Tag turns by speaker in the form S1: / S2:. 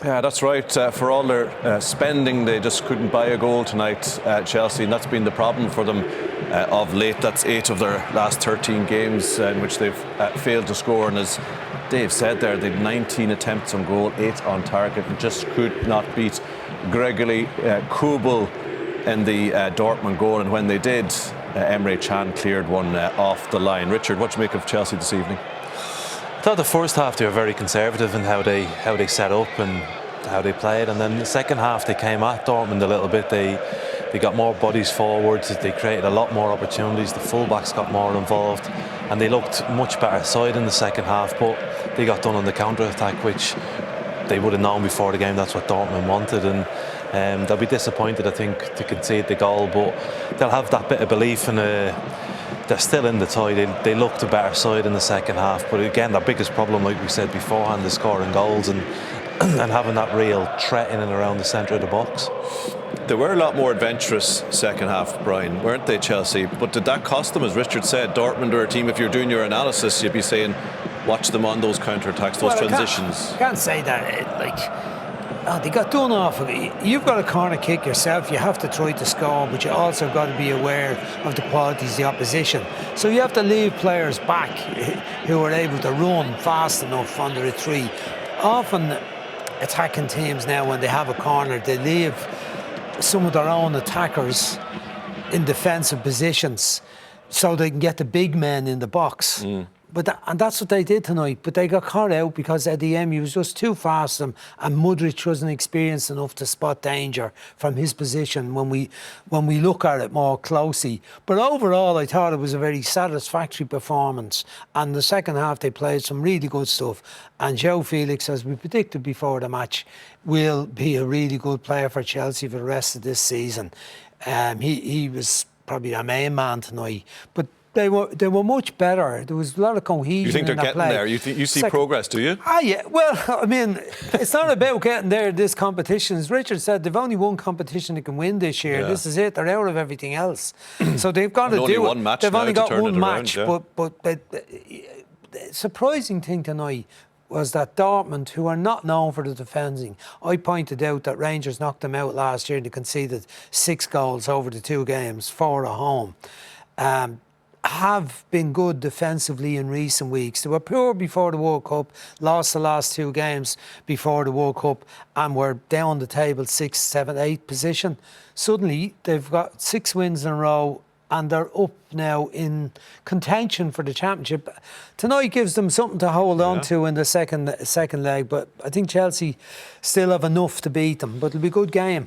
S1: Yeah, that's right. For all their spending, they just couldn't buy a goal tonight, Chelsea, and that's been the problem for them of late. That's 8 of their last 13 games in which they've failed to score. And as Dave said there, they'd 19 attempts on goal, 8 on target, and just could not beat Gregory Kobel in the Dortmund goal. And when they did, Emre Can cleared one off the line. Richard, what do you make of Chelsea this evening?
S2: I thought the first half they were very conservative in how they set up and how they played, and then the second half they came at Dortmund a little bit. They got more bodies forwards, they created a lot more opportunities, the fullbacks got more involved, and they looked much better side in the second half, but they got done on the counter-attack, which they would have known before the game that's what Dortmund wanted, and they'll be disappointed, I think, to concede the goal, but they'll have that bit of belief in they're still in the tie. They looked a better side in the second half, but again, their biggest problem, like we said beforehand, is scoring goals and having that real threat in and around the centre of the box.
S1: They were a lot more adventurous second half, Brian, weren't they, Chelsea? But did that cost them? As Richard said, Dortmund are a team, if you're doing your analysis, you'd be saying, watch them on those counter-attacks, those transitions.
S3: I can't say that. They got done off. You've got a corner kick yourself. You have to try to score, but you also got to be aware of the qualities of the opposition. So you have to leave players back who are able to run fast enough under a tree. Often attacking teams now, when they have a corner, they leave some of their own attackers in defensive positions so they can get the big men in the box. And that's what they did tonight. But they got caught out because Adeyemi was just too fast for them, and Mudryk wasn't experienced enough to spot danger from his position when we look at it more closely. But overall, I thought it was a very satisfactory performance. And the second half, they played some really good stuff. And Joe Felix, as we predicted before the match, will be a really good player for Chelsea for the rest of this season. He was probably our main man tonight. But they were much better. There was a lot of cohesion.
S1: You think they're getting there? You see progress, do you?
S3: Yeah. Well, I mean, it's not about getting there. This competition, as Richard said, they've only one competition they can win this year. Yeah. This is it. They're out of everything else, so they've got to do
S1: one match.
S3: They've only got one match.
S1: Yeah.
S3: But the surprising thing tonight was that Dortmund, who are not known for the defending, I pointed out that Rangers knocked them out last year and they conceded 6 goals over the 2 games, 4 at home. Have been good defensively in recent weeks. They were poor before the World Cup, lost the last 2 games before the World Cup, and were down the table 6, 7, 8 position. Suddenly, they've got 6 wins in a row, and they're up now in contention for the championship. Tonight gives them something to hold on to in the second leg, but I think Chelsea still have enough to beat them. But it'll be a good game.